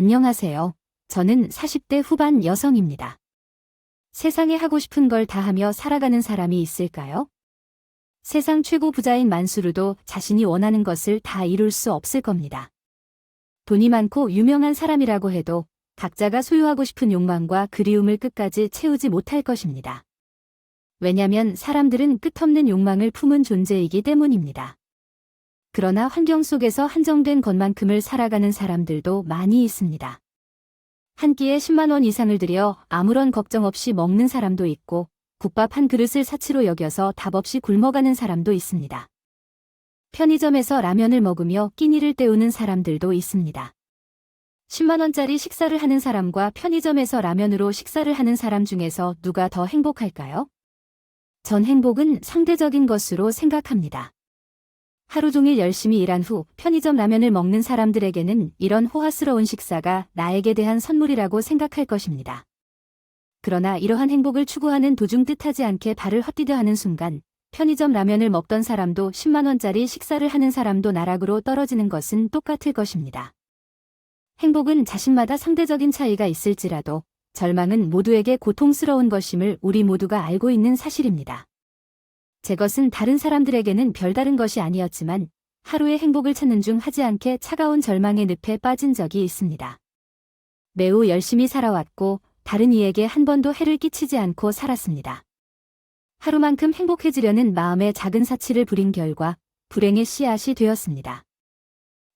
안녕하세요. 저는 40대 후반 여성입니다. 세상에 하고 싶은 걸 다 하며 살아가는 사람이 있을까요? 세상 최고 부자인 만수르도 자신이 원하는 것을 다 이룰 수 없을 겁니다. 돈이 많고 유명한 사람이라고 해도 각자가 소유하고 싶은 욕망과 그리움을 끝까지 채우지 못할 것입니다. 왜냐면 사람들은 끝없는 욕망을 품은 존재이기 때문입니다. 그러나 환경 속에서 한정된 것만큼을 살아가는 사람들도 많이 있습니다. 한 끼에 10만 원 이상을 들여 아무런 걱정 없이 먹는 사람도 있고 국밥 한 그릇을 사치로 여겨서 답 없이 굶어가는 사람도 있습니다. 편의점에서 라면을 먹으며 끼니를 때우는 사람들도 있습니다. 10만 원짜리 식사를 하는 사람과 편의점에서 라면으로 식사를 하는 사람 중에서 누가 더 행복할까요? 전 행복은 상대적인 것으로 생각합니다. 하루 종일 열심히 일한 후 편의점 라면을 먹는 사람들에게는 이런 호화스러운 식사가 나에게 대한 선물이라고 생각할 것입니다. 그러나 이러한 행복을 추구하는 도중 뜻하지 않게 발을 헛디뎌 하는 순간 편의점 라면을 먹던 사람도 10만 원짜리 식사를 하는 사람도 나락으로 떨어지는 것은 똑같을 것입니다. 행복은 자신마다 상대적인 차이가 있을지라도 절망은 모두에게 고통스러운 것임을 우리 모두가 알고 있는 사실입니다. 제 것은 다른 사람들에게는 별다른 것이 아니었지만 하루의 행복을 찾는 중 하지 않게 차가운 절망의 늪에 빠진 적이 있습니다. 매우 열심히 살아왔고 다른 이에게 한 번도 해를 끼치지 않고 살았습니다. 하루만큼 행복해지려는 마음에 작은 사치를 부린 결과 불행의 씨앗이 되었습니다.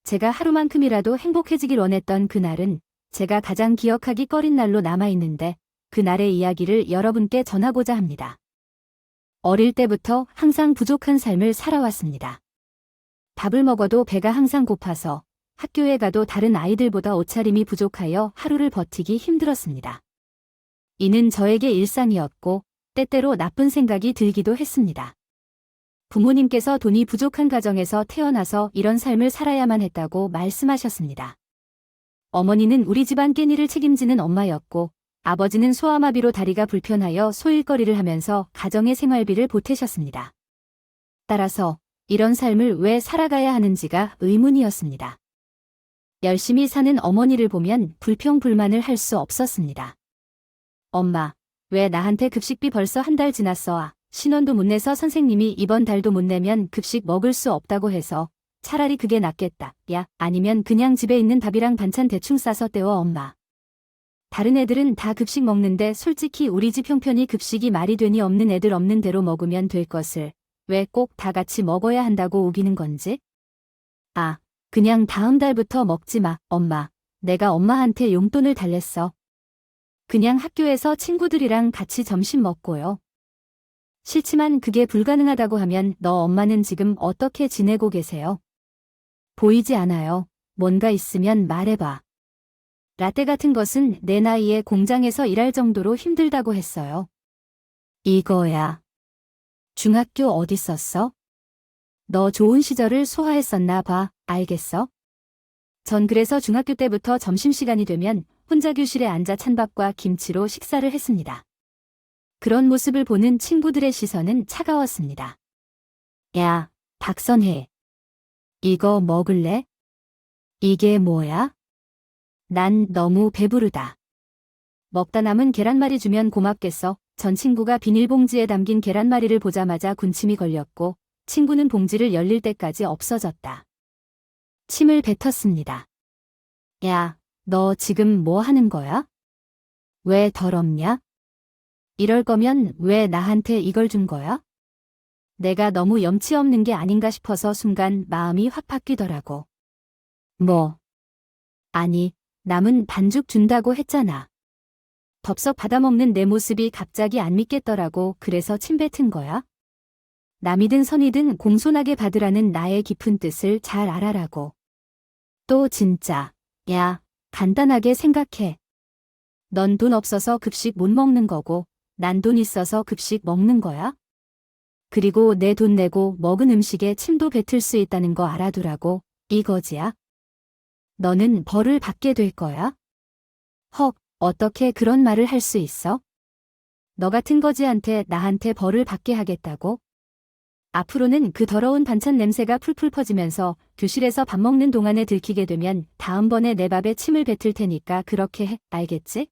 제가 하루만큼이라도 행복해지길 원했던 그날은 제가 가장 기억하기 꺼린 날로 남아있는데 그날의 이야기를 여러분께 전하고자 합니다. 어릴 때부터 항상 부족한 삶을 살아왔습니다. 밥을 먹어도 배가 항상 고파서 학교에 가도 다른 아이들보다 옷차림이 부족하여 하루를 버티기 힘들었습니다. 이는 저에게 일상이었고 때때로 나쁜 생각이 들기도 했습니다. 부모님께서 돈이 부족한 가정에서 태어나서 이런 삶을 살아야만 했다고 말씀하셨습니다. 어머니는 우리 집안 끼니를 책임지는 엄마였고 아버지는 소아마비로 다리가 불편하여 소일거리를 하면서 가정의 생활비를 보태셨습니다. 따라서 이런 삶을 왜 살아가야 하는지가 의문이었습니다. 열심히 사는 어머니를 보면 불평불만을 할 수 없었습니다. 엄마, 왜 나한테 급식비 벌써 한 달 지났어? 신원도 못 내서 선생님이 이번 달도 못 내면 급식 먹을 수 없다고 해서 차라리 그게 낫겠다. 야, 아니면 그냥 집에 있는 밥이랑 반찬 대충 싸서 때워 엄마. 다른 애들은 다 급식 먹는데 솔직히 우리 집 형편이 급식이 말이 되니 없는 애들 없는 대로 먹으면 될 것을 왜 꼭 다 같이 먹어야 한다고 우기는 건지? 아, 그냥 다음 달부터 먹지 마, 엄마. 내가 엄마한테 용돈을 달랬어. 그냥 학교에서 친구들이랑 같이 점심 먹고요. 싫지만 그게 불가능하다고 하면 너 엄마는 지금 어떻게 지내고 계세요? 보이지 않아요. 뭔가 있으면 말해봐. 라떼 같은 것은 내 나이에 공장에서 일할 정도로 힘들다고 했어요. 이거야. 중학교 어디 썼어? 너 좋은 시절을 소화했었나 봐, 알겠어? 전 그래서 중학교 때부터 점심시간이 되면 혼자 교실에 앉아 찬밥과 김치로 식사를 했습니다. 그런 모습을 보는 친구들의 시선은 차가웠습니다. 야, 박선혜. 이거 먹을래? 이게 뭐야? 난 너무 배부르다. 먹다 남은 계란말이 주면 고맙겠어. 전 친구가 비닐봉지에 담긴 계란말이를 보자마자 군침이 걸렸고 친구는 봉지를 열릴 때까지 없어졌다. 침을 뱉었습니다. 야, 너 지금 뭐 하는 거야? 왜 더럽냐? 이럴 거면 왜 나한테 이걸 준 거야? 내가 너무 염치 없는 게 아닌가 싶어서 순간 마음이 확 바뀌더라고. 뭐? 아니, 남은 반죽 준다고 했잖아. 덥석 받아먹는 내 모습이 갑자기 안 믿겠더라고. 그래서 침 뱉은 거야? 남이든 선이든 공손하게 받으라는 나의 깊은 뜻을 잘 알아라고. 또 진짜, 야, 간단하게 생각해. 넌 돈 없어서 급식 못 먹는 거고 난 돈 있어서 급식 먹는 거야? 그리고 내 돈 내고 먹은 음식에 침도 뱉을 수 있다는 거 알아두라고. 이거지야? 너는 벌을 받게 될 거야? 헉, 어떻게 그런 말을 할 수 있어? 너 같은 거지한테 나한테 벌을 받게 하겠다고? 앞으로는 그 더러운 반찬 냄새가 풀풀 퍼지면서 교실에서 밥 먹는 동안에 들키게 되면 다음번에 내 밥에 침을 뱉을 테니까 그렇게 해, 알겠지?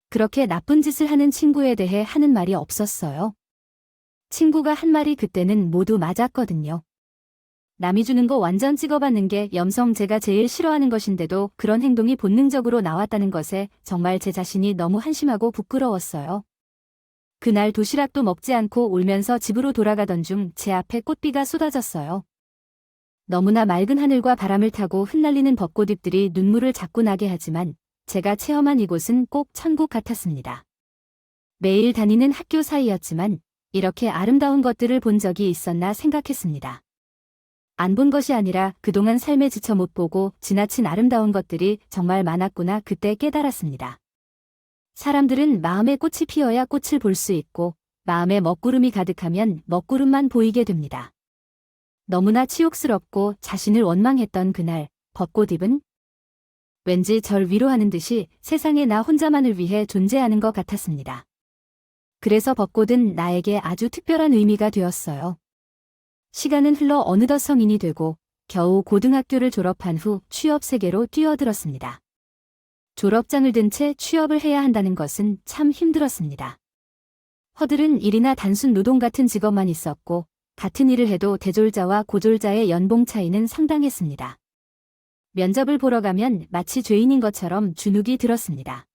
그렇게 나쁜 짓을 하는 친구에 대해 하는 말이 없었어요. 친구가 한 말이 그때는 모두 맞았거든요. 남이 주는 거 완전 찍어받는 게 염성 제가 제일 싫어하는 것인데도 그런 행동이 본능적으로 나왔다는 것에 정말 제 자신이 너무 한심하고 부끄러웠어요. 그날 도시락도 먹지 않고 울면서 집으로 돌아가던 중 제 앞에 꽃비가 쏟아졌어요. 너무나 맑은 하늘과 바람을 타고 흩날리는 벚꽃잎들이 눈물을 자꾸 나게 하지만 제가 체험한 이곳은 꼭 천국 같았습니다. 매일 다니는 학교 사이였지만 이렇게 아름다운 것들을 본 적이 있었나 생각했습니다. 안 본 것이 아니라 그동안 삶에 지쳐 못 보고 지나친 아름다운 것들이 정말 많았구나 그때 깨달았습니다. 사람들은 마음에 꽃이 피어야 꽃을 볼 수 있고 마음에 먹구름이 가득하면 먹구름만 보이게 됩니다. 너무나 치욕스럽고 자신을 원망했던 그날 벚꽃잎은 왠지 절 위로하는 듯이 세상에 나 혼자만을 위해 존재하는 것 같았습니다. 그래서 벚꽃은 나에게 아주 특별한 의미가 되었어요. 시간은 흘러 어느덧 성인이 되고 겨우 고등학교를 졸업한 후 취업 세계로 뛰어들었습니다. 졸업장을 든 채 취업을 해야 한다는 것은 참 힘들었습니다. 허들은 일이나 단순 노동 같은 직업만 있었고 같은 일을 해도 대졸자와 고졸자의 연봉 차이는 상당했습니다. 면접을 보러 가면 마치 죄인인 것처럼 주눅이 들었습니다.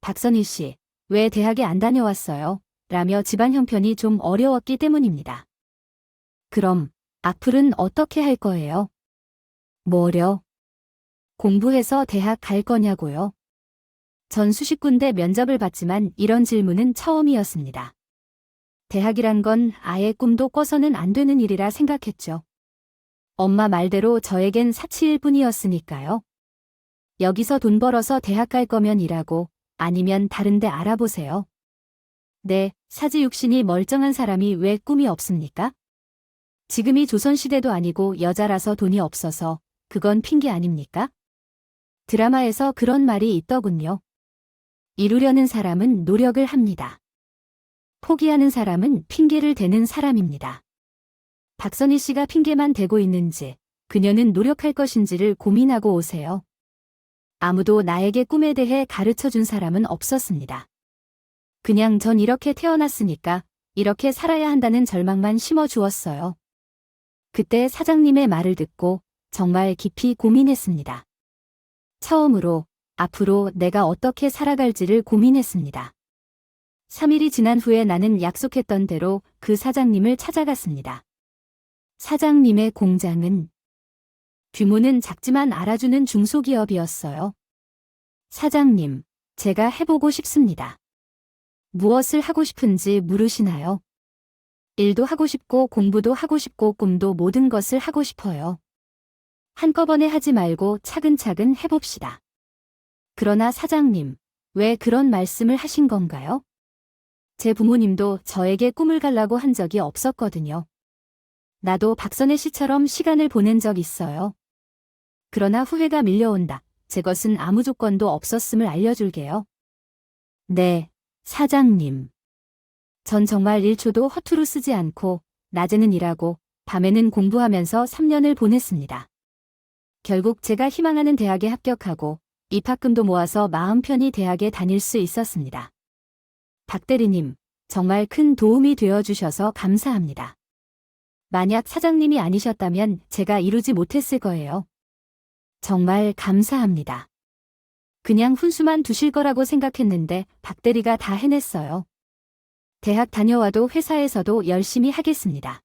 박선희 씨, 왜 대학에 안 다녀왔어요? 라며 집안 형편이 좀 어려웠기 때문입니다. 그럼 악플은 어떻게 할 거예요? 뭐려? 공부해서 대학 갈 거냐고요? 전 수십 군데 면접을 봤지만 이런 질문은 처음이었습니다. 대학이란 건 아예 꿈도 꿔서는 안 되는 일이라 생각했죠. 엄마 말대로 저에겐 사치일 뿐이었으니까요. 여기서 돈 벌어서 대학 갈 거면 일하고 아니면 다른 데 알아보세요. 네, 사지육신이 멀쩡한 사람이 왜 꿈이 없습니까? 지금이 조선시대도 아니고 여자라서 돈이 없어서 그건 핑계 아닙니까? 드라마에서 그런 말이 있더군요. 이루려는 사람은 노력을 합니다. 포기하는 사람은 핑계를 대는 사람입니다. 박선희 씨가 핑계만 대고 있는지, 그녀는 노력할 것인지를 고민하고 오세요. 아무도 나에게 꿈에 대해 가르쳐준 사람은 없었습니다. 그냥 전 이렇게 태어났으니까 이렇게 살아야 한다는 절망만 심어주었어요. 그때 사장님의 말을 듣고 정말 깊이 고민했습니다. 처음으로 앞으로 내가 어떻게 살아갈지를 고민했습니다. 3일이 지난 후에 나는 약속했던 대로 그 사장님을 찾아갔습니다. 사장님의 공장은 규모는 작지만 알아주는 중소기업이었어요. 사장님, 제가 해보고 싶습니다. 무엇을 하고 싶은지 물으시나요? 일도 하고 싶고 공부도 하고 싶고 꿈도 모든 것을 하고 싶어요. 한꺼번에 하지 말고 차근차근 해봅시다. 그러나 사장님, 왜 그런 말씀을 하신 건가요? 제 부모님도 저에게 꿈을 갈라고 한 적이 없었거든요. 나도 박선혜 씨처럼 시간을 보낸 적 있어요. 그러나 후회가 밀려온다. 제 것은 아무 조건도 없었음을 알려줄게요. 네, 사장님. 전 정말 1초도 허투루 쓰지 않고 낮에는 일하고 밤에는 공부하면서 3년을 보냈습니다. 결국 제가 희망하는 대학에 합격하고 입학금도 모아서 마음 편히 대학에 다닐 수 있었습니다. 박 대리님, 정말 큰 도움이 되어주셔서 감사합니다. 만약 사장님이 아니셨다면 제가 이루지 못했을 거예요. 정말 감사합니다. 그냥 훈수만 두실 거라고 생각했는데 박 대리가 다 해냈어요. 대학 다녀와도 회사에서도 열심히 하겠습니다.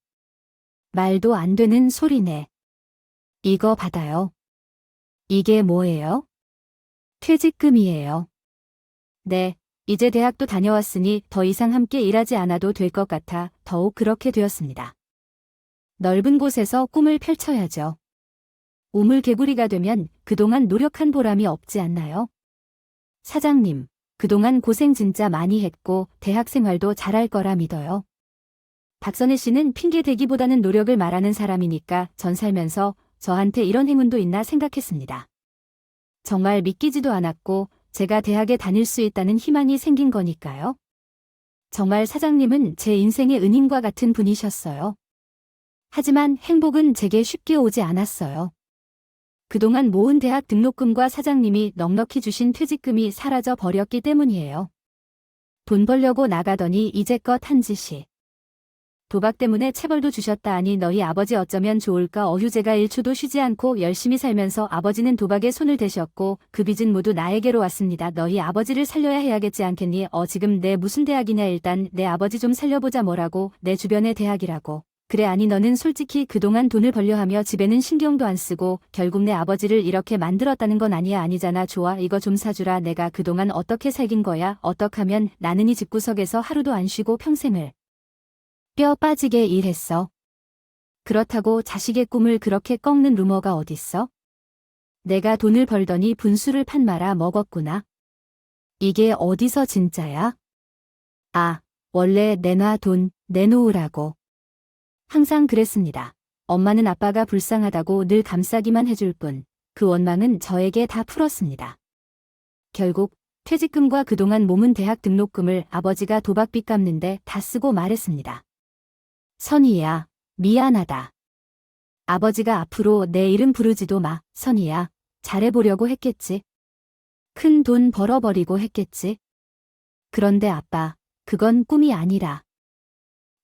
말도 안 되는 소리네. 이거 받아요. 이게 뭐예요? 퇴직금이에요. 네, 이제 대학도 다녀왔으니 더 이상 함께 일하지 않아도 될 것 같아 더욱 그렇게 되었습니다. 넓은 곳에서 꿈을 펼쳐야죠. 우물개구리가 되면 그동안 노력한 보람이 없지 않나요? 사장님, 그동안 고생 진짜 많이 했고 대학 생활도 잘할 거라 믿어요. 박선혜 씨는 핑계 대기보다는 노력을 말하는 사람이니까 전 살면서 저한테 이런 행운도 있나 생각했습니다. 정말 믿기지도 않았고 제가 대학에 다닐 수 있다는 희망이 생긴 거니까요. 정말 사장님은 제 인생의 은인과 같은 분이셨어요. 하지만 행복은 제게 쉽게 오지 않았어요. 그동안 모은 대학 등록금과 사장님이 넉넉히 주신 퇴직금이 사라져 버렸기 때문이에요. 돈 벌려고 나가더니 이제껏 한 짓이. 도박 때문에 체벌도 주셨다 하니 너희 아버지 어쩌면 좋을까. 어휴제가 1초도 쉬지 않고 열심히 살면서 아버지는 도박에 손을 대셨고 그 빚은 모두 나에게로 왔습니다. 너희 아버지를 살려야 해야겠지 않겠니? 지금 내 무슨 대학이냐. 일단 내 아버지 좀 살려보자. 뭐라고? 내 주변의 대학이라고. 그래 아니 너는 솔직히 그동안 돈을 벌려 하며 집에는 신경도 안 쓰고 결국 내 아버지를 이렇게 만들었다는 건 아니잖아. 좋아 이거 좀 사주라. 내가 그동안 어떻게 살긴 거야. 어떡하면 나는 이 집구석에서 하루도 안 쉬고 평생을 뼈 빠지게 일했어. 그렇다고 자식의 꿈을 그렇게 꺾는 루머가 어딨어? 내가 돈을 벌더니 분수를 판 말아 먹었구나. 이게 어디서 진짜야? 아, 원래 내놔 돈 내놓으라고. 항상 그랬습니다. 엄마는 아빠가 불쌍하다고 늘 감싸기만 해줄 뿐 그 원망은 저에게 다 풀었습니다. 결국 퇴직금과 그동안 모은 대학 등록금을 아버지가 도박빚 갚는데 다 쓰고 말했습니다. 선희야, 미안하다. 아버지가 앞으로 내 이름 부르지도 마. 선희야, 잘해보려고 했겠지. 큰 돈 벌어버리고 했겠지. 그런데 아빠, 그건 꿈이 아니라.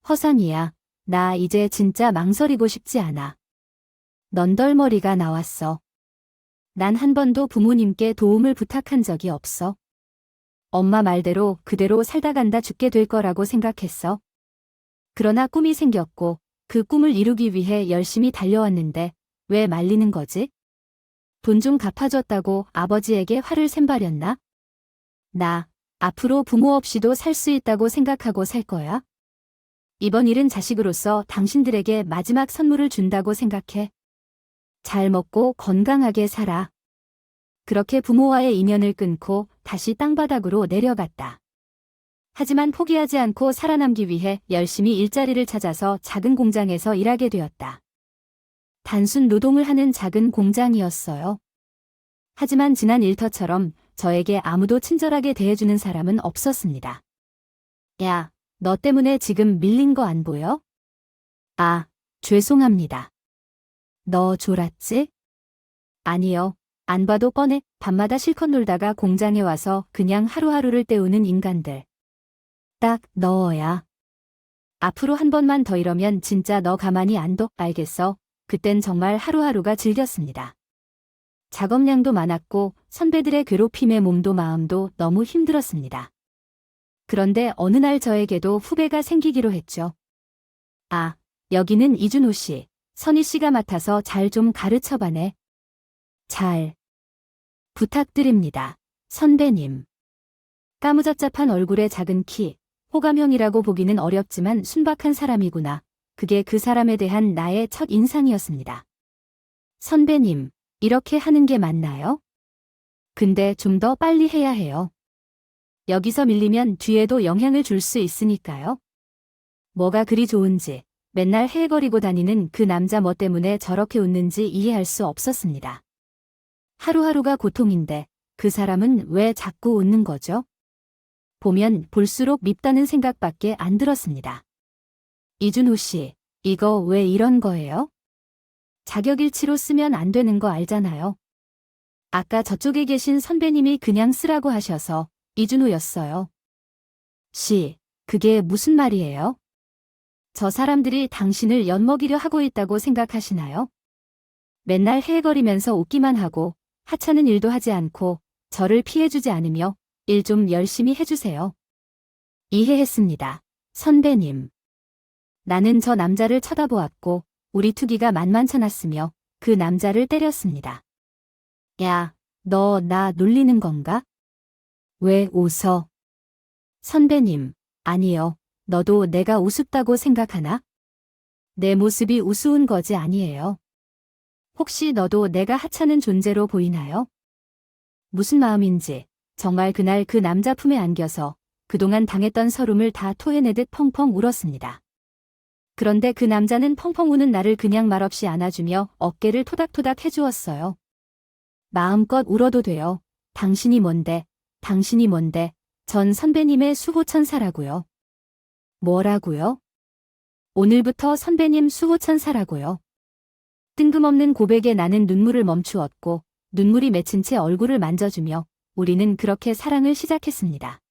허선이야, 나 이제 진짜 망설이고 싶지 않아. 넌덜머리가 나왔어. 난 한 번도 부모님께 도움을 부탁한 적이 없어. 엄마 말대로 그대로 살다 간다 죽게 될 거라고 생각했어. 그러나 꿈이 생겼고 그 꿈을 이루기 위해 열심히 달려왔는데 왜 말리는 거지? 돈 좀 갚아줬다고 아버지에게 화를 샘바렸나? 나 앞으로 부모 없이도 살 수 있다고 생각하고 살 거야? 이번 일은 자식으로서 당신들에게 마지막 선물을 준다고 생각해. 잘 먹고 건강하게 살아. 그렇게 부모와의 인연을 끊고 다시 땅바닥으로 내려갔다. 하지만 포기하지 않고 살아남기 위해 열심히 일자리를 찾아서 작은 공장에서 일하게 되었다. 단순 노동을 하는 작은 공장이었어요. 하지만 지난 일터처럼 저에게 아무도 친절하게 대해주는 사람은 없었습니다. 야, 너 때문에 지금 밀린 거 안 보여? 아, 죄송합니다. 너 졸았지? 아니요, 안 봐도 뻔해. 밤마다 실컷 놀다가 공장에 와서 그냥 하루하루를 때우는 인간들. 딱 너야. 앞으로 한 번만 더 이러면 진짜 너 가만히 안 둬. 알겠어? 그땐 정말 하루하루가 즐겼습니다. 작업량도 많았고 선배들의 괴롭힘에 몸도 마음도 너무 힘들었습니다. 그런데 어느 날 저에게도 후배가 생기기로 했죠. 아, 여기는 이준호 씨, 선희 씨가 맡아서 잘 좀 가르쳐봐네. 잘 부탁드립니다, 선배님. 까무잡잡한 얼굴에 작은 키, 호감형이라고 보기는 어렵지만 순박한 사람이구나. 그게 그 사람에 대한 나의 첫 인상이었습니다. 선배님, 이렇게 하는 게 맞나요? 근데 좀 더 빨리 해야 해요. 여기서 밀리면 뒤에도 영향을 줄 수 있으니까요. 뭐가 그리 좋은지 맨날 헤헤거리고 다니는 그 남자 뭐 때문에 저렇게 웃는지 이해할 수 없었습니다. 하루하루가 고통인데 그 사람은 왜 자꾸 웃는 거죠? 보면 볼수록 밉다는 생각밖에 안 들었습니다. 이준호 씨, 이거 왜 이런 거예요? 자격일치로 쓰면 안 되는 거 알잖아요. 아까 저쪽에 계신 선배님이 그냥 쓰라고 하셔서 이준호였어요. 씨, 그게 무슨 말이에요? 저 사람들이 당신을 엿먹이려 하고 있다고 생각하시나요? 맨날 헤헤거리면서 웃기만 하고 하찮은 일도 하지 않고 저를 피해주지 않으며 일 좀 열심히 해주세요. 이해했습니다, 선배님. 나는 저 남자를 쳐다보았고 우리 투기가 만만찮았으며 그 남자를 때렸습니다. 야, 너 나 놀리는 건가? 왜 웃어? 선배님, 아니요. 너도 내가 우습다고 생각하나? 내 모습이 우스운 거지 아니에요. 혹시 너도 내가 하찮은 존재로 보이나요? 무슨 마음인지 정말 그날 그 남자 품에 안겨서 그동안 당했던 서름을 다 토해내듯 펑펑 울었습니다. 그런데 그 남자는 펑펑 우는 나를 그냥 말없이 안아주며 어깨를 토닥토닥 해주었어요. 마음껏 울어도 돼요. 당신이 뭔데, 당신이 뭔데, 전 선배님의 수호천사라고요. 뭐라고요? 오늘부터 선배님 수호천사라고요. 뜬금없는 고백에 나는 눈물을 멈추었고 눈물이 맺힌 채 얼굴을 만져주며 우리는 그렇게 사랑을 시작했습니다.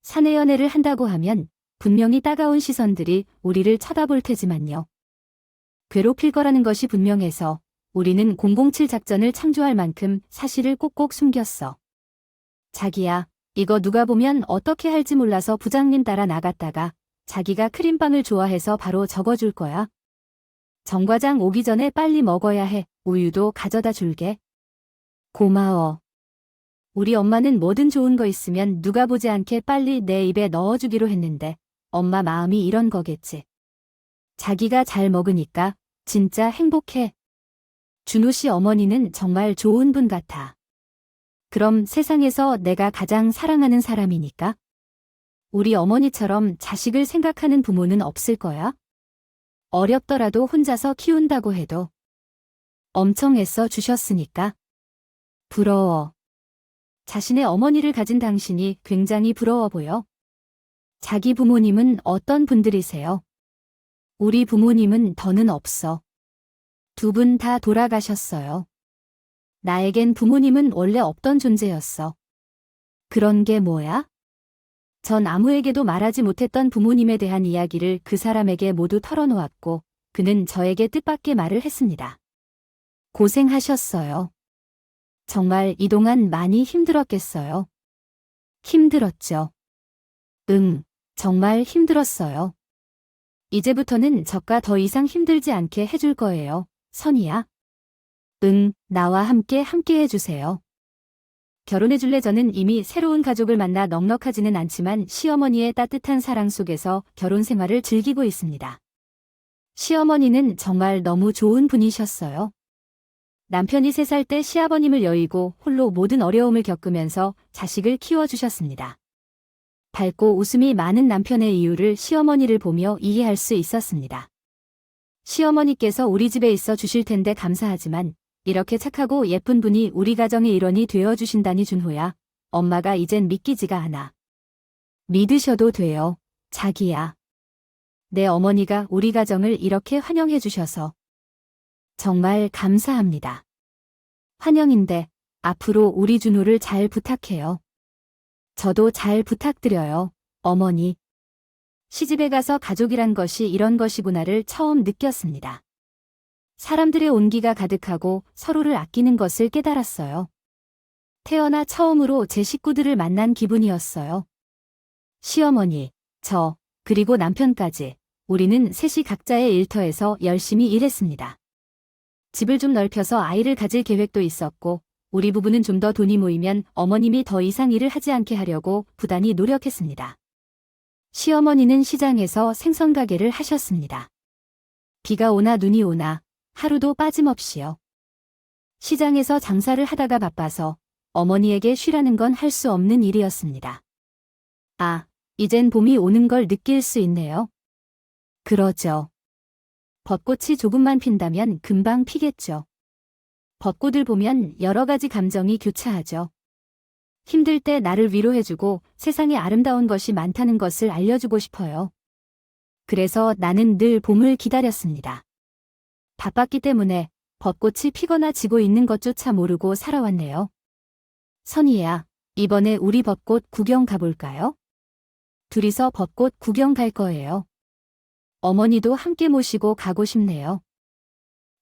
사내 연애를 한다고 하면 분명히 따가운 시선들이 우리를 쳐다볼 테지만요. 괴롭힐 거라는 것이 분명해서 우리는 007 작전을 창조할 만큼 사실을 꼭꼭 숨겼어. 자기야, 이거 누가 보면 어떻게 할지 몰라서 부장님 따라 나갔다가 자기가 크림빵을 좋아해서 바로 적어줄 거야. 정과장 오기 전에 빨리 먹어야 해. 우유도 가져다 줄게. 고마워. 우리 엄마는 뭐든 좋은 거 있으면 누가 보지 않게 빨리 내 입에 넣어주기로 했는데 엄마 마음이 이런 거겠지. 자기가 잘 먹으니까 진짜 행복해. 준호 씨 어머니는 정말 좋은 분 같아. 그럼 세상에서 내가 가장 사랑하는 사람이니까? 우리 어머니처럼 자식을 생각하는 부모는 없을 거야? 어렵더라도 혼자서 키운다고 해도 엄청 애써 주셨으니까. 부러워. 자신의 어머니를 가진 당신이 굉장히 부러워 보여. 자기 부모님은 어떤 분들이세요? 우리 부모님은 더는 없어. 두 분 다 돌아가셨어요. 나에겐 부모님은 원래 없던 존재였어. 그런 게 뭐야? 전 아무에게도 말하지 못했던 부모님에 대한 이야기를 그 사람에게 모두 털어놓았고 그는 저에게 뜻밖의 말을 했습니다. 고생하셨어요. 정말 이동안 많이 힘들었겠어요. 힘들었죠. 응, 정말 힘들었어요. 이제부터는 저가 더 이상 힘들지 않게 해줄 거예요, 선이야. 응, 나와 함께 해주세요. 결혼해줄래? 저는 이미 새로운 가족을 만나 넉넉하지는 않지만 시어머니의 따뜻한 사랑 속에서 결혼 생활을 즐기고 있습니다. 시어머니는 정말 너무 좋은 분이셨어요. 남편이 3살 때 시아버님을 여의고 홀로 모든 어려움을 겪으면서 자식을 키워주셨습니다. 밝고 웃음이 많은 남편의 이유를 시어머니를 보며 이해할 수 있었습니다. 시어머니께서 우리 집에 있어 주실 텐데 감사하지만 이렇게 착하고 예쁜 분이 우리 가정의 일원이 되어주신다니 준호야. 엄마가 이젠 믿기지가 않아. 믿으셔도 돼요, 자기야. 내 어머니가 우리 가정을 이렇게 환영해 주셔서 정말 감사합니다. 환영인데 앞으로 우리 준호를 잘 부탁해요. 저도 잘 부탁드려요, 어머니. 시집에 가서 가족이란 것이 이런 것이구나를 처음 느꼈습니다. 사람들의 온기가 가득하고 서로를 아끼는 것을 깨달았어요. 태어나 처음으로 제 식구들을 만난 기분이었어요. 시어머니, 저, 그리고 남편까지 우리는 셋이 각자의 일터에서 열심히 일했습니다. 집을 좀 넓혀서 아이를 가질 계획도 있었고 우리 부부는 좀 더 돈이 모이면 어머님이 더 이상 일을 하지 않게 하려고 부단히 노력했습니다. 시어머니는 시장에서 생선 가게를 하셨습니다. 비가 오나 눈이 오나 하루도 빠짐없이요. 시장에서 장사를 하다가 바빠서 어머니에게 쉬라는 건 할 수 없는 일이었습니다. 아, 이젠 봄이 오는 걸 느낄 수 있네요. 그러죠. 벚꽃이 조금만 핀다면 금방 피겠죠. 벚꽃을 보면 여러 가지 감정이 교차하죠. 힘들 때 나를 위로해주고 세상에 아름다운 것이 많다는 것을 알려주고 싶어요. 그래서 나는 늘 봄을 기다렸습니다. 바빴기 때문에 벚꽃이 피거나 지고 있는 것조차 모르고 살아왔네요. 선이야, 이번에 우리 벚꽃 구경 가볼까요? 둘이서 벚꽃 구경 갈 거예요. 어머니도 함께 모시고 가고 싶네요.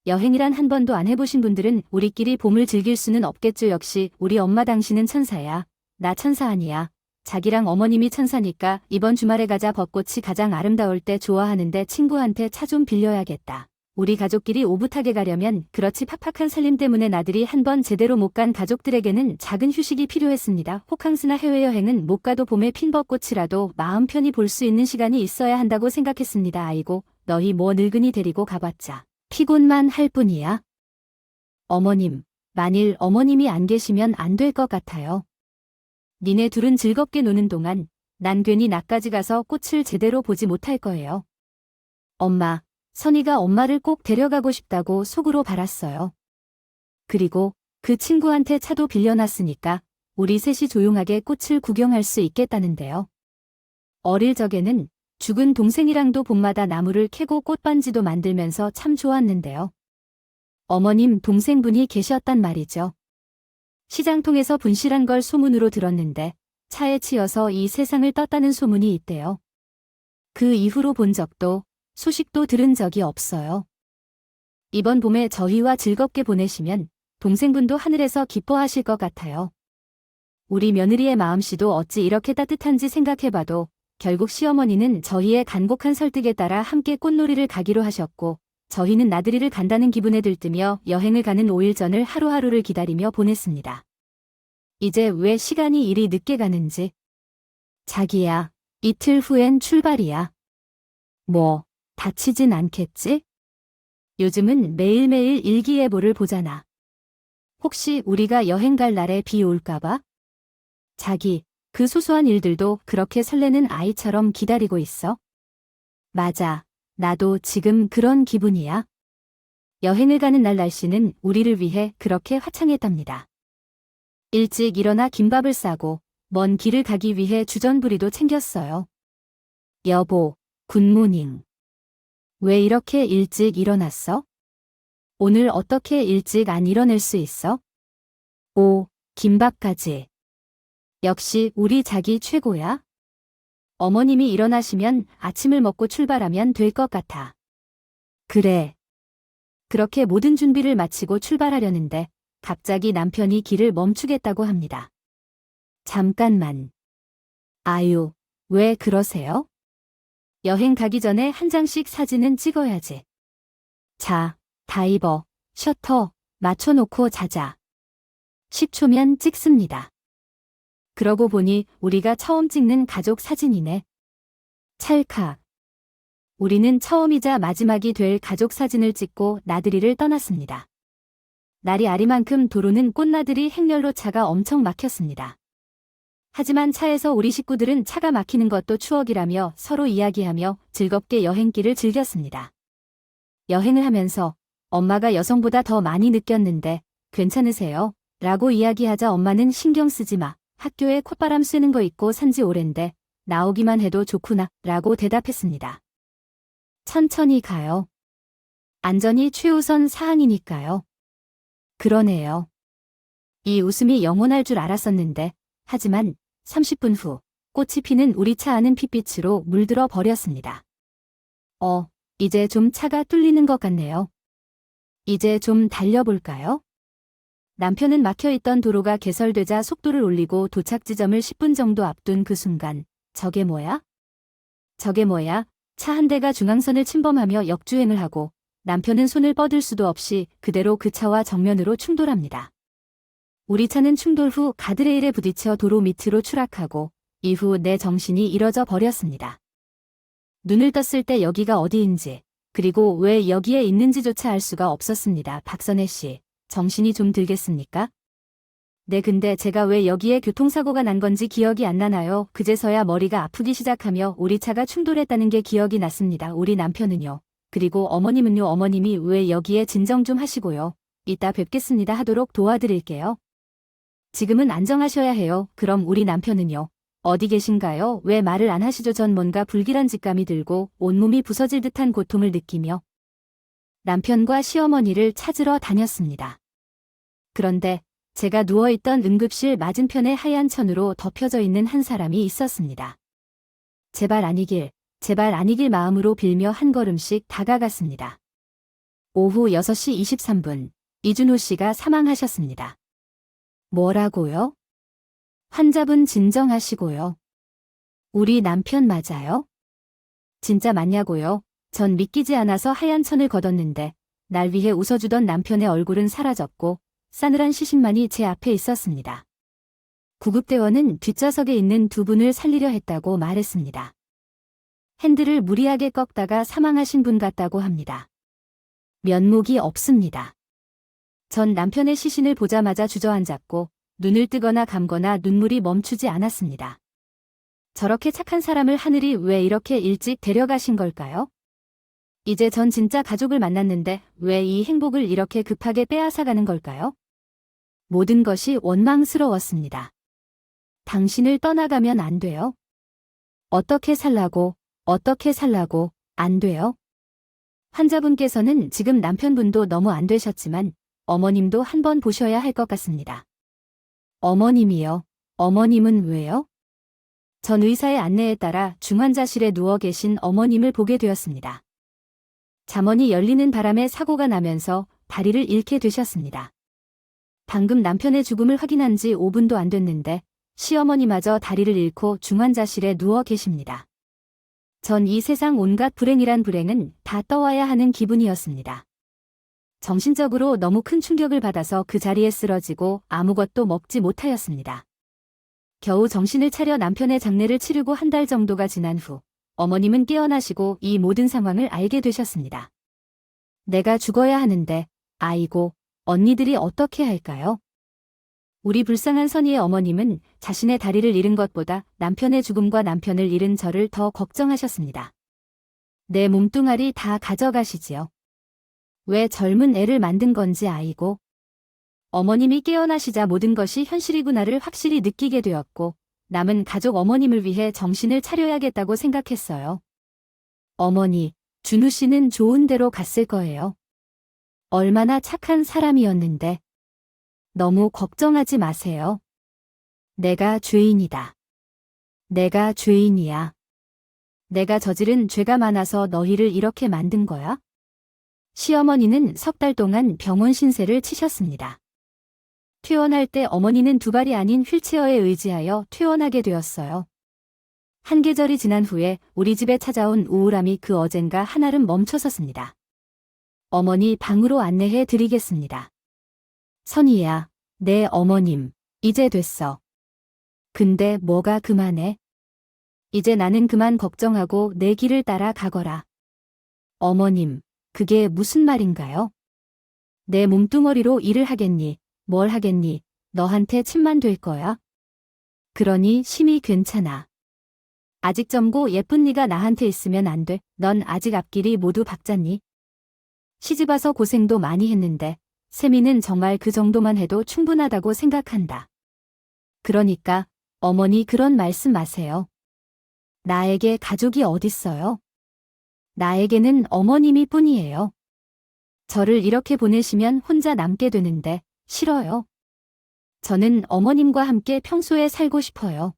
여행이란 한 번도 안 해보신 분들은 우리끼리 봄을 즐길 수는 없겠죠. 역시 우리 엄마 당신은 천사야. 나 천사 아니야. 자기랑 어머님이 천사니까 이번 주말에 가자. 벚꽃이 가장 아름다울 때 좋아하는데 친구한테 차 좀 빌려야겠다. 우리 가족끼리 오붓하게 가려면 그렇지 팍팍한 살림 때문에 나들이 한 번 제대로 못 간 가족들에게는 작은 휴식이 필요했습니다. 호캉스나 해외여행은 못 가도 봄에 핀 벚꽃이라도 마음 편히 볼 수 있는 시간이 있어야 한다고 생각했습니다. 아이고, 너희 뭐 늙은이 데리고 가봤자 피곤만 할 뿐이야. 어머님, 만일 어머님이 안 계시면 안 될 것 같아요. 니네 둘은 즐겁게 노는 동안 난 괜히 나까지 가서 꽃을 제대로 보지 못할 거예요. 엄마, 선이가 엄마를 꼭 데려가고 싶다고 속으로 바랐어요. 그리고 그 친구한테 차도 빌려놨으니까 우리 셋이 조용하게 꽃을 구경할 수 있겠다는데요. 어릴 적에는 죽은 동생이랑도 봄마다 나무를 캐고 꽃반지도 만들면서 참 좋았는데요. 어머님 동생분이 계셨단 말이죠. 시장통에서 분실한 걸 소문으로 들었는데 차에 치여서 이 세상을 떴다는 소문이 있대요. 그 이후로 본 적도 소식도 들은 적이 없어요. 이번 봄에 저희와 즐겁게 보내시면 동생분도 하늘에서 기뻐하실 것 같아요. 우리 며느리의 마음씨도 어찌 이렇게 따뜻한지 생각해봐도 결국 시어머니는 저희의 간곡한 설득에 따라 함께 꽃놀이를 가기로 하셨고 저희는 나들이를 간다는 기분에 들뜨며 여행을 가는 5일 전을 하루하루를 기다리며 보냈습니다. 이제 왜 시간이 이리 늦게 가는지. 자기야, 이틀 후엔 출발이야. 뭐, 다치진 않겠지? 요즘은 매일매일 일기예보를 보잖아. 혹시 우리가 여행 갈 날에 비 올까봐? 자기, 그 소소한 일들도 그렇게 설레는 아이처럼 기다리고 있어? 맞아. 나도 지금 그런 기분이야. 여행을 가는 날 날씨는 우리를 위해 그렇게 화창했답니다. 일찍 일어나 김밥을 싸고 먼 길을 가기 위해 주전부리도 챙겼어요. 여보, 굿모닝. 왜 이렇게 일찍 일어났어? 오늘 어떻게 일찍 안 일어날 수 있어? 오, 김밥까지. 역시 우리 자기 최고야. 어머님이 일어나시면 아침을 먹고 출발하면 될 것 같아. 그래. 그렇게 모든 준비를 마치고 출발하려는데 갑자기 남편이 길을 멈추겠다고 합니다. 잠깐만. 아유, 왜 그러세요? 여행 가기 전에 한 장씩 사진은 찍어야지. 자, 다 입어. 셔터 맞춰놓고 자자. 10초면 찍습니다. 그러고 보니 우리가 처음 찍는 가족 사진이네. 찰칵. 우리는 처음이자 마지막이 될 가족 사진을 찍고 나들이를 떠났습니다. 날이 아리만큼 도로는 꽃나들이 행렬로 차가 엄청 막혔습니다. 하지만 차에서 우리 식구들은 차가 막히는 것도 추억이라며 서로 이야기하며 즐겁게 여행길을 즐겼습니다. 여행을 하면서 엄마가 여성보다 더 많이 느꼈는데 괜찮으세요? 라고 이야기하자 엄마는 신경 쓰지 마. 학교에 콧바람 쐬는 거 있고 산지 오랜데 나오기만 해도 좋구나 라고 대답했습니다. 천천히 가요. 안전이 최우선 사항이니까요. 그러네요. 이 웃음이 영원할 줄 알았었는데 하지만 30분 후 꽃이 피는 우리 차 안은 핏빛으로 물들어 버렸습니다. 이제 좀 차가 뚫리는 것 같네요. 이제 좀 달려볼까요? 남편은 막혀있던 도로가 개설되자 속도를 올리고 도착 지점을 10분 정도 앞둔 그 순간 저게 뭐야? 저게 뭐야? 차 한 대가 중앙선을 침범하며 역주행을 하고 남편은 손을 뻗을 수도 없이 그대로 그 차와 정면으로 충돌합니다. 우리 차는 충돌 후 가드레일에 부딪혀 도로 밑으로 추락하고 이후 내 정신이 잃어져 버렸습니다. 눈을 떴을 때 여기가 어디인지 그리고 왜 여기에 있는지조차 알 수가 없었습니다. 박선혜 씨, 정신이 좀 들겠습니까? 네, 근데 제가 왜 여기에 교통사고가 난 건지 기억이 안 나나요? 그제서야 머리가 아프기 시작하며 우리 차가 충돌했다는 게 기억이 났습니다. 우리 남편은요. 그리고 어머님은요. 어머님이 왜 여기에 진정 좀 하시고요. 이따 뵙겠습니다 하도록 도와드릴게요. 지금은 안정하셔야 해요. 그럼 우리 남편은요. 어디 계신가요? 왜 말을 안 하시죠? 전 뭔가 불길한 직감이 들고 온몸이 부서질 듯한 고통을 느끼며 남편과 시어머니를 찾으러 다녔습니다. 그런데 제가 누워있던 응급실 맞은편에 하얀 천으로 덮여져 있는 한 사람이 있었습니다. 제발 아니길 마음으로 빌며 한 걸음씩 다가갔습니다. 오후 6시 23분, 이준호 씨가 사망하셨습니다. 뭐라고요? 환자분 진정하시고요. 우리 남편 맞아요? 진짜 맞냐고요? 전 믿기지 않아서 하얀 천을 걷었는데 날 위해 웃어주던 남편의 얼굴은 사라졌고 싸늘한 시신만이 제 앞에 있었습니다. 구급대원은 뒷좌석에 있는 두 분을 살리려 했다고 말했습니다. 핸들을 무리하게 꺾다가 사망하신 분 같다고 합니다. 면목이 없습니다. 전 남편의 시신을 보자마자 주저앉았고 눈을 뜨거나 감거나 눈물이 멈추지 않았습니다. 저렇게 착한 사람을 하늘이 왜 이렇게 일찍 데려가신 걸까요? 이제 전 진짜 가족을 만났는데 왜 이 행복을 이렇게 급하게 빼앗아가는 걸까요? 모든 것이 원망스러웠습니다. 당신을 떠나가면 안 돼요. 어떻게 살라고, 어떻게 살라고? 안 돼요? 환자분께서는 지금 남편분도 너무 안 되셨지만 어머님도 한번 보셔야 할 것 같습니다. 어머님이요? 어머님은 왜요? 전 의사의 안내에 따라 중환자실에 누워 계신 어머님을 보게 되었습니다. 잠원이 열리는 바람에 사고가 나면서 다리를 잃게 되셨습니다. 방금 남편의 죽음을 확인한 지 5분도 안 됐는데 시어머니마저 다리를 잃고 중환자실에 누워 계십니다. 전 이 세상 온갖 불행이란 불행은 다 떠와야 하는 기분이었습니다. 정신적으로 너무 큰 충격을 받아서 그 자리에 쓰러지고 아무것도 먹지 못하였습니다. 겨우 정신을 차려 남편의 장례를 치르고 한 달 정도가 지난 후 어머님은 깨어나시고 이 모든 상황을 알게 되셨습니다. 내가 죽어야 하는데, 아이고, 언니들이 어떻게 할까요? 우리 불쌍한 선희의 어머님은 자신의 다리를 잃은 것보다 남편의 죽음과 남편을 잃은 저를 더 걱정하셨습니다. 내 몸뚱아리 다 가져가시지요. 왜 젊은 애를 만든 건지 아이고. 어머님이 깨어나시자 모든 것이 현실이구나를 확실히 느끼게 되었고 남은 가족 어머님을 위해 정신을 차려야겠다고 생각했어요. 어머니, 준우 씨는 좋은 데로 갔을 거예요. 얼마나 착한 사람이었는데. 너무 걱정하지 마세요. 내가 죄인이다. 내가 죄인이야. 내가 저지른 죄가 많아서 너희를 이렇게 만든 거야? 시어머니는 3달 동안 병원 신세를 치셨습니다. 퇴원할 때 어머니는 두 발이 아닌 휠체어에 의지하여 퇴원하게 되었어요. 한 계절이 지난 후에 우리 집에 찾아온 우울함이 그 어젠가 한아름 멈춰섰습니다. 어머니 방으로 안내해 드리겠습니다. 선희야, 내 어머님, 이제 됐어. 근데 뭐가 그만해? 이제 나는 그만 걱정하고 내 길을 따라 가거라. 어머님, 그게 무슨 말인가요? 내 몸뚱어리로 일을 하겠니? 뭘 하겠니? 너한테 침만 될 거야? 그러니 심히 괜찮아. 아직 젊고 예쁜 네가 나한테 있으면 안 돼. 넌 아직 앞길이 모두 박자니? 시집와서 고생도 많이 했는데 세미는 정말 그 정도만 해도 충분하다고 생각한다. 그러니까 어머니 그런 말씀 마세요. 나에게 가족이 어딨어요? 나에게는 어머님이 뿐이에요. 저를 이렇게 보내시면 혼자 남게 되는데 싫어요. 저는 어머님과 함께 평소에 살고 싶어요.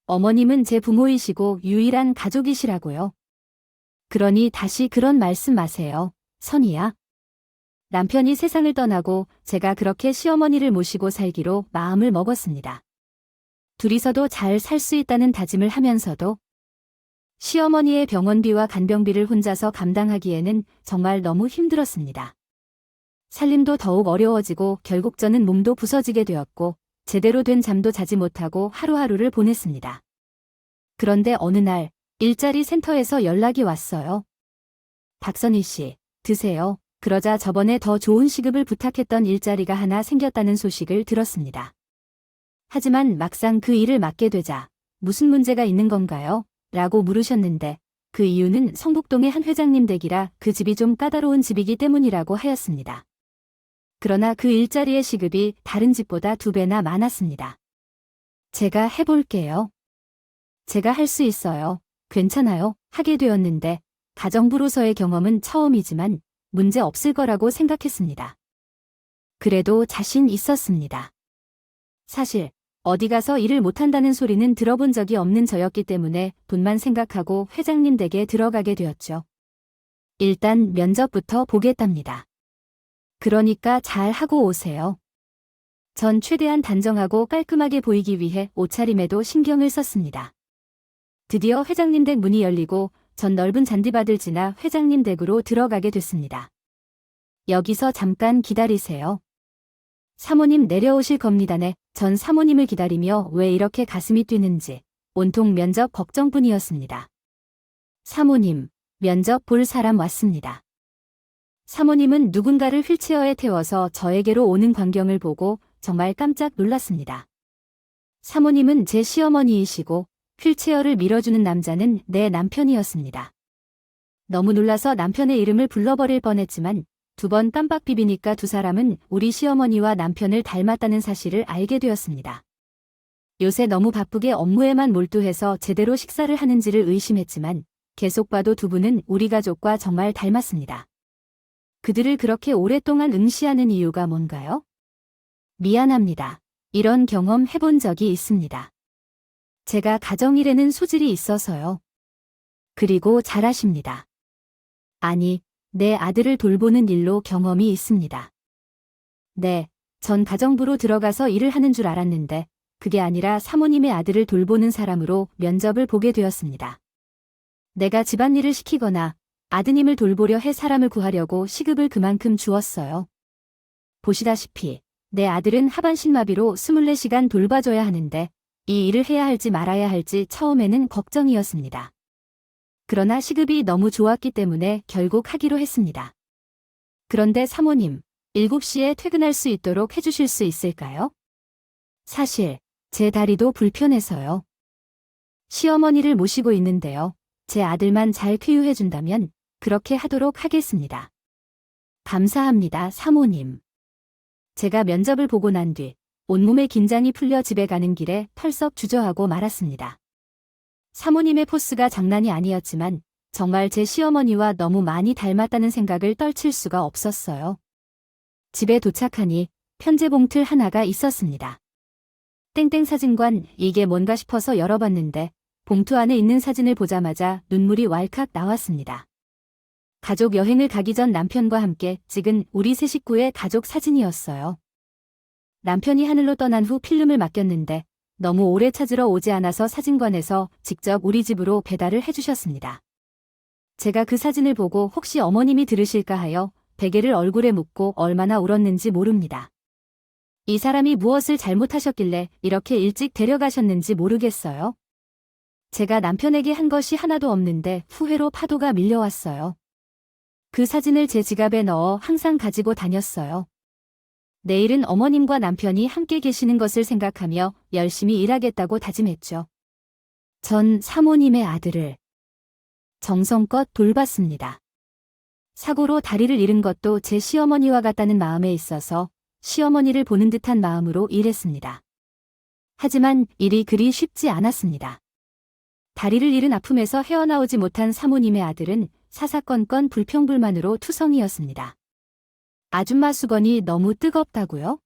어머님은 제 부모이시고 유일한 가족이시라고요. 그러니 다시 그런 말씀 마세요. 선희야. 남편이 세상을 떠나고 제가 그렇게 시어머니를 모시고 살기로 마음을 먹었습니다. 둘이서도 잘 살 수 있다는 다짐을 하면서도 시어머니의 병원비와 간병비를 혼자서 감당하기에는 정말 너무 힘들었습니다. 살림도 더욱 어려워지고 결국 저는 몸도 부서지게 되었고 제대로 된 잠도 자지 못하고 하루하루를 보냈습니다. 그런데 어느 날 일자리 센터에서 연락이 왔어요. 박선희 씨, 드세요. 그러자 저번에 더 좋은 시급을 부탁했던 일자리가 하나 생겼다는 소식을 들었습니다. 하지만 막상 그 일을 맡게 되자 무슨 문제가 있는 건가요? 라고 물으셨는데 그 이유는 성북동의 한 회장님 댁이라 그 집이 좀 까다로운 집이기 때문이라고 하였습니다. 그러나 그 일자리의 시급이 다른 집보다 2배나 많았습니다. 제가 해볼게요. 제가 할 수 있어요. 괜찮아요. 하게 되었는데 가정부로서의 경험은 처음이지만 문제 없을 거라고 생각했습니다. 그래도 자신 있었습니다. 사실 어디 가서 일을 못한다는 소리는 들어본 적이 없는 저였기 때문에 돈만 생각하고 회장님 댁에 들어가게 되었죠. 일단 면접부터 보겠답니다. 그러니까 잘 하고 오세요. 전 최대한 단정하고 깔끔하게 보이기 위해 옷차림에도 신경을 썼습니다. 드디어 회장님 댁 문이 열리고 전 넓은 잔디밭을 지나 회장님 댁으로 들어가게 됐습니다. 여기서 잠깐 기다리세요. 사모님 내려오실 겁니다네. 전 사모님을 기다리며 왜 이렇게 가슴이 뛰는지 온통 면접 걱정뿐이었습니다. 사모님, 면접 볼 사람 왔습니다. 사모님은 누군가를 휠체어에 태워서 저에게로 오는 광경을 보고 정말 깜짝 놀랐습니다. 사모님은 제 시어머니이시고 휠체어를 밀어주는 남자는 내 남편이었습니다. 너무 놀라서 남편의 이름을 불러버릴 뻔했지만 2번 깜빡 비비니까 두 사람은 우리 시어머니와 남편을 닮았다는 사실을 알게 되었습니다. 요새 너무 바쁘게 업무에만 몰두해서 제대로 식사를 하는지를 의심했지만 계속 봐도 두 분은 우리 가족과 정말 닮았습니다. 그들을 그렇게 오랫동안 응시하는 이유가 뭔가요? 미안합니다. 이런 경험 해본 적이 있습니다. 제가 가정일에는 소질이 있어서요. 그리고 잘하십니다. 아니, 내 아들을 돌보는 일로 경험이 있습니다. 네, 전 가정부로 들어가서 일을 하는 줄 알았는데 그게 아니라 사모님의 아들을 돌보는 사람으로 면접을 보게 되었습니다. 내가 집안일을 시키거나 아드님을 돌보려 해 사람을 구하려고 시급을 그만큼 주었어요. 보시다시피 내 아들은 하반신마비로 24시간 돌봐줘야 하는데 이 일을 해야 할지 말아야 할지 처음에는 걱정이었습니다. 그러나 시급이 너무 좋았기 때문에 결국 하기로 했습니다. 그런데 사모님, 7시에 퇴근할 수 있도록 해주실 수 있을까요? 사실 제 다리도 불편해서요. 시어머니를 모시고 있는데요. 제 아들만 잘 쾌유해준다면 그렇게 하도록 하겠습니다. 감사합니다, 사모님. 제가 면접을 보고 난 뒤 온몸의 긴장이 풀려 집에 가는 길에 털썩 주저하고 말았습니다. 사모님의 포스가 장난이 아니었지만 정말 제 시어머니와 너무 많이 닮았다는 생각을 떨칠 수가 없었어요. 집에 도착하니 편지 봉틀 하나가 있었습니다. 땡땡 사진관, 이게 뭔가 싶어서 열어봤는데 봉투 안에 있는 사진을 보자마자 눈물이 왈칵 나왔습니다. 가족 여행을 가기 전 남편과 함께 찍은 우리 세 식구의 가족 사진이었어요. 남편이 하늘로 떠난 후 필름을 맡겼는데 너무 오래 찾으러 오지 않아서 사진관에서 직접 우리 집으로 배달을 해주셨습니다. 제가 그 사진을 보고 혹시 어머님이 들으실까 하여 베개를 얼굴에 묻고 얼마나 울었는지 모릅니다. 이 사람이 무엇을 잘못하셨길래 이렇게 일찍 데려가셨는지 모르겠어요. 제가 남편에게 한 것이 하나도 없는데 후회로 파도가 밀려왔어요. 그 사진을 제 지갑에 넣어 항상 가지고 다녔어요. 내일은 어머님과 남편이 함께 계시는 것을 생각하며 열심히 일하겠다고 다짐했죠. 전 사모님의 아들을 정성껏 돌봤습니다. 사고로 다리를 잃은 것도 제 시어머니와 같다는 마음에 있어서 시어머니를 보는 듯한 마음으로 일했습니다. 하지만 일이 그리 쉽지 않았습니다. 다리를 잃은 아픔에서 헤어나오지 못한 사모님의 아들은 사사건건 불평불만으로 투성이었습니다. 아줌마 수건이 너무 뜨겁다고요?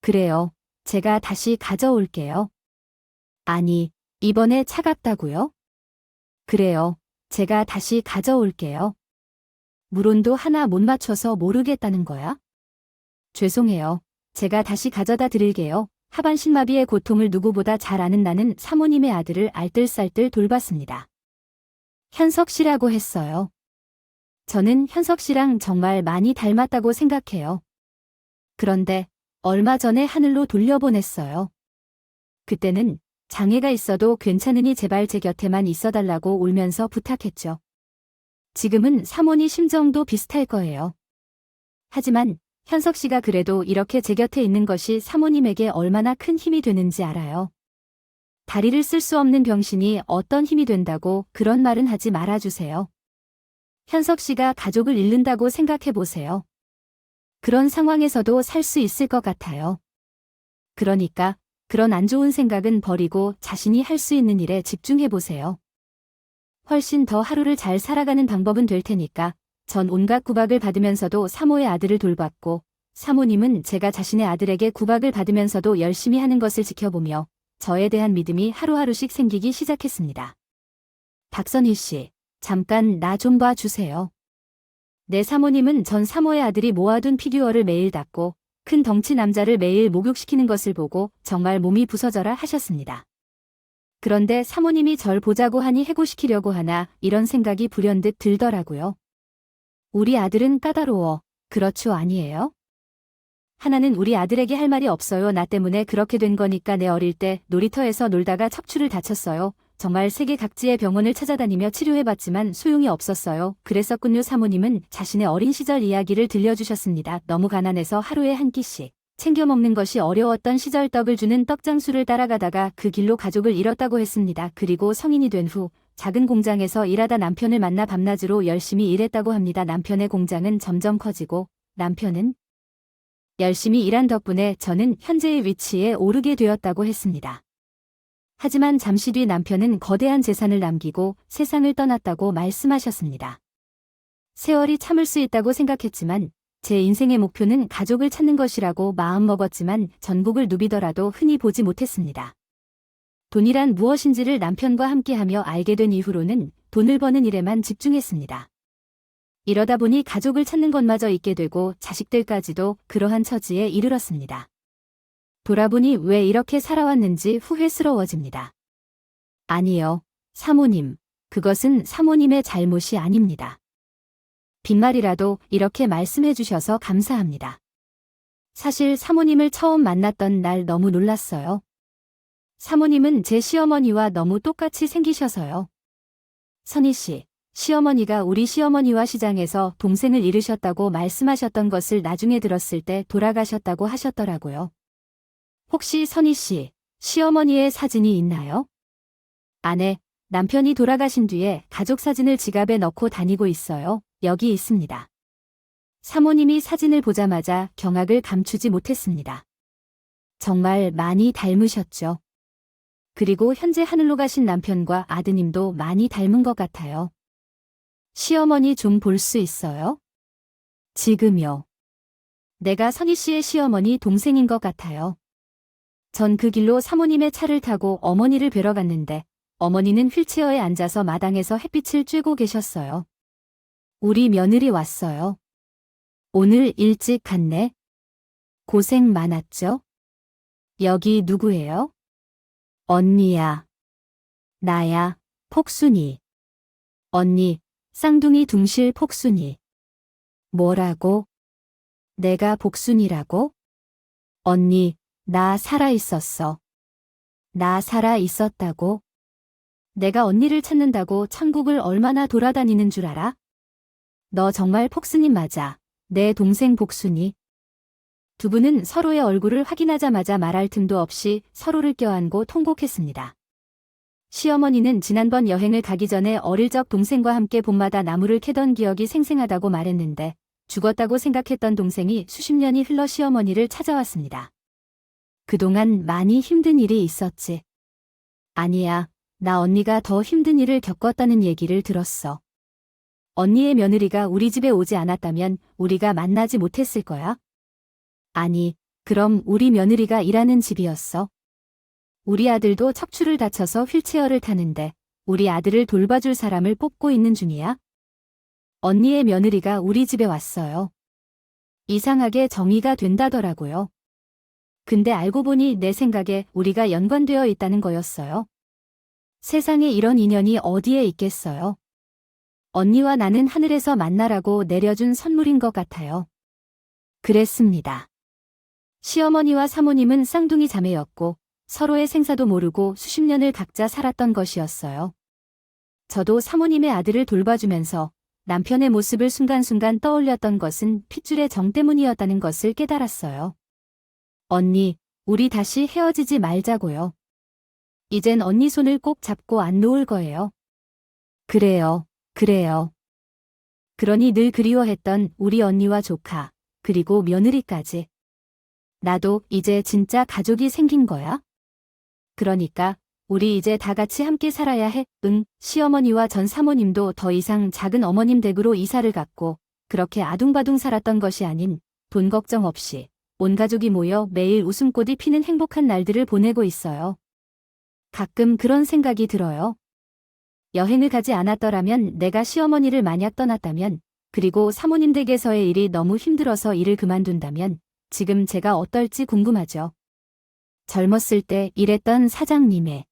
그래요. 제가 다시 가져올게요. 아니, 이번에 차갑다고요? 그래요. 제가 다시 가져올게요. 물온도 하나 못 맞춰서 모르겠다는 거야? 죄송해요. 제가 다시 가져다 드릴게요. 하반신마비의 고통을 누구보다 잘 아는 나는 사모님의 아들을 알뜰살뜰 돌봤습니다. 현석 씨라고 했어요. 저는 현석 씨랑 정말 많이 닮았다고 생각해요. 그런데 얼마 전에 하늘로 돌려보냈어요. 그때는 장애가 있어도 괜찮으니 제발 제 곁에만 있어달라고 울면서 부탁했죠. 지금은 사모니 심정도 비슷할 거예요. 하지만 현석 씨가 그래도 이렇게 제 곁에 있는 것이 사모님에게 얼마나 큰 힘이 되는지 알아요. 다리를 쓸 수 없는 병신이 어떤 힘이 된다고 그런 말은 하지 말아주세요. 현석 씨가 가족을 잃는다고 생각해 보세요. 그런 상황에서도 살 수 있을 것 같아요. 그러니까 그런 안 좋은 생각은 버리고 자신이 할 수 있는 일에 집중해 보세요. 훨씬 더 하루를 잘 살아가는 방법은 될 테니까 전 온갖 구박을 받으면서도 사모의 아들을 돌봤고 사모님은 제가 자신의 아들에게 구박을 받으면서도 열심히 하는 것을 지켜보며 저에 대한 믿음이 하루하루씩 생기기 시작했습니다. 박선희 씨, 잠깐 나 좀 봐주세요. 내 사모님은 전 사모의 아들이 모아둔 피규어를 매일 닦고 큰 덩치 남자를 매일 목욕시키는 것을 보고 정말 몸이 부서져라 하셨습니다. 그런데 사모님이 절 보자고 하니 해고시키려고 하나 이런 생각이 불현듯 들더라고요. 우리 아들은 까다로워. 그렇죠 아니에요? 하나는 우리 아들에게 할 말이 없어요. 나 때문에 그렇게 된 거니까 내 어릴 때 놀이터에서 놀다가 척추를 다쳤어요. 정말 세계 각지의 병원을 찾아다니며 치료해봤지만 소용이 없었어요. 그랬었군요. 사모님은 자신의 어린 시절 이야기를 들려주셨습니다. 너무 가난해서 하루에 한 끼씩 챙겨 먹는 것이 어려웠던 시절 떡을 주는 떡장수를 따라가다가 그 길로 가족을 잃었다고 했습니다. 그리고 성인이 된 후 작은 공장에서 일하다 남편을 만나 밤낮으로 열심히 일했다고 합니다. 남편의 공장은 점점 커지고 남편은 열심히 일한 덕분에 저는 현재의 위치에 오르게 되었다고 했습니다. 하지만 잠시 뒤 남편은 거대한 재산을 남기고 세상을 떠났다고 말씀하셨습니다. 세월이 참을 수 있다고 생각했지만 제 인생의 목표는 가족을 찾는 것이라고 마음먹었지만 전국을 누비더라도 흔히 보지 못했습니다. 돈이란 무엇인지를 남편과 함께하며 알게 된 이후로는 돈을 버는 일에만 집중했습니다. 이러다 보니 가족을 찾는 것마저 잊게 되고 자식들까지도 그러한 처지에 이르렀습니다. 돌아보니 왜 이렇게 살아왔는지 후회스러워집니다. 아니요, 사모님, 그것은 사모님의 잘못이 아닙니다. 빈말이라도 이렇게 말씀해 주셔서 감사합니다. 사실 사모님을 처음 만났던 날 너무 놀랐어요. 사모님은 제 시어머니와 너무 똑같이 생기셔서요. 선희 씨, 시어머니가 우리 시어머니와 시장에서 동생을 잃으셨다고 말씀하셨던 것을 나중에 들었을 때 돌아가셨다고 하셨더라고요. 혹시 선희 씨, 시어머니의 사진이 있나요? 아내, 남편이 돌아가신 뒤에 가족 사진을 지갑에 넣고 다니고 있어요. 여기 있습니다. 사모님이 사진을 보자마자 경악을 감추지 못했습니다. 정말 많이 닮으셨죠. 그리고 현재 하늘로 가신 남편과 아드님도 많이 닮은 것 같아요. 시어머니 좀 볼 수 있어요? 지금요. 내가 선희 씨의 시어머니 동생인 것 같아요. 전 그 길로 사모님의 차를 타고 어머니를 뵈러 갔는데 어머니는 휠체어에 앉아서 마당에서 햇빛을 쬐고 계셨어요. 우리 며느리 왔어요. 오늘 일찍 갔네. 고생 많았죠? 여기 누구예요? 언니야. 나야, 폭순이. 언니, 쌍둥이 둥실 폭순이. 뭐라고? 내가 복순이라고? 언니, 나 살아있었어. 나 살아있었다고? 내가 언니를 찾는다고 천국을 얼마나 돌아다니는 줄 알아? 너 정말 폭순이 맞아. 내 동생 복순이. 두 분은 서로의 얼굴을 확인하자마자 말할 틈도 없이 서로를 껴안고 통곡했습니다. 시어머니는 지난번 여행을 가기 전에 어릴 적 동생과 함께 봄마다 나무를 캐던 기억이 생생하다고 말했는데 죽었다고 생각했던 동생이 수십 년이 흘러 시어머니를 찾아왔습니다. 그동안 많이 힘든 일이 있었지. 아니야, 나 언니가 더 힘든 일을 겪었다는 얘기를 들었어. 언니의 며느리가 우리 집에 오지 않았다면 우리가 만나지 못했을 거야? 아니, 그럼 우리 며느리가 일하는 집이었어? 우리 아들도 척추를 다쳐서 휠체어를 타는데 우리 아들을 돌봐줄 사람을 뽑고 있는 중이야? 언니의 며느리가 우리 집에 왔어요. 이상하게 정리가 된다더라고요. 근데 알고 보니 내 생각에 우리가 연관되어 있다는 거였어요. 세상에 이런 인연이 어디에 있겠어요? 언니와 나는 하늘에서 만나라고 내려준 선물인 것 같아요. 그랬습니다. 시어머니와 사모님은 쌍둥이 자매였고 서로의 생사도 모르고 수십 년을 각자 살았던 것이었어요. 저도 사모님의 아들을 돌봐주면서 남편의 모습을 순간순간 떠올렸던 것은 핏줄의 정 때문이었다는 것을 깨달았어요. 언니, 우리 다시 헤어지지 말자고요. 이젠 언니 손을 꼭 잡고 안 놓을 거예요. 그래요, 그래요. 그러니 늘 그리워했던 우리 언니와 조카, 그리고 며느리까지. 나도 이제 진짜 가족이 생긴 거야? 그러니까 우리 이제 다 같이 함께 살아야 해. 응, 시어머니와 전 사모님도 더 이상 작은 어머님 댁으로 이사를 갔고 그렇게 아둥바둥 살았던 것이 아닌 돈 걱정 없이 온 가족이 모여 매일 웃음꽃이 피는 행복한 날들을 보내고 있어요. 가끔 그런 생각이 들어요. 여행을 가지 않았더라면 내가 시어머니를 만약 떠났다면 그리고 사모님 댁에서의 일이 너무 힘들어서 일을 그만둔다면 지금 제가 어떨지 궁금하죠. 젊었을 때 일했던 사장님의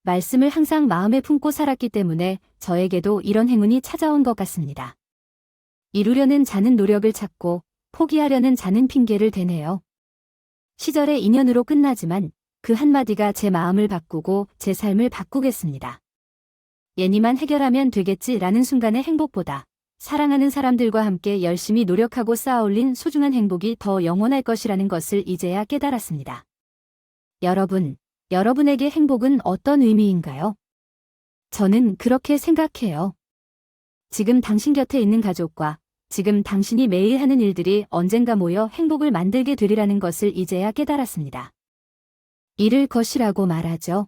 말씀을 항상 마음에 품고 살았기 때문에 저에게도 이런 행운이 찾아온 것 같습니다. 이루려는 자는 노력을 찾고 포기하려는 자는 핑계를 대네요. 시절의 인연으로 끝나지만 그 한마디가 제 마음을 바꾸고 제 삶을 바꾸겠습니다. 예니만 해결하면 되겠지라는 순간의 행복보다 사랑하는 사람들과 함께 열심히 노력하고 쌓아올린 소중한 행복이 더 영원할 것이라는 것을 이제야 깨달았습니다. 여러분, 여러분에게 행복은 어떤 의미인가요? 저는 그렇게 생각해요. 지금 당신 곁에 있는 가족과 지금 당신이 매일 하는 일들이 언젠가 모여 행복을 만들게 되리라는 것을 이제야 깨달았습니다. 잃을 것이라고 말하죠.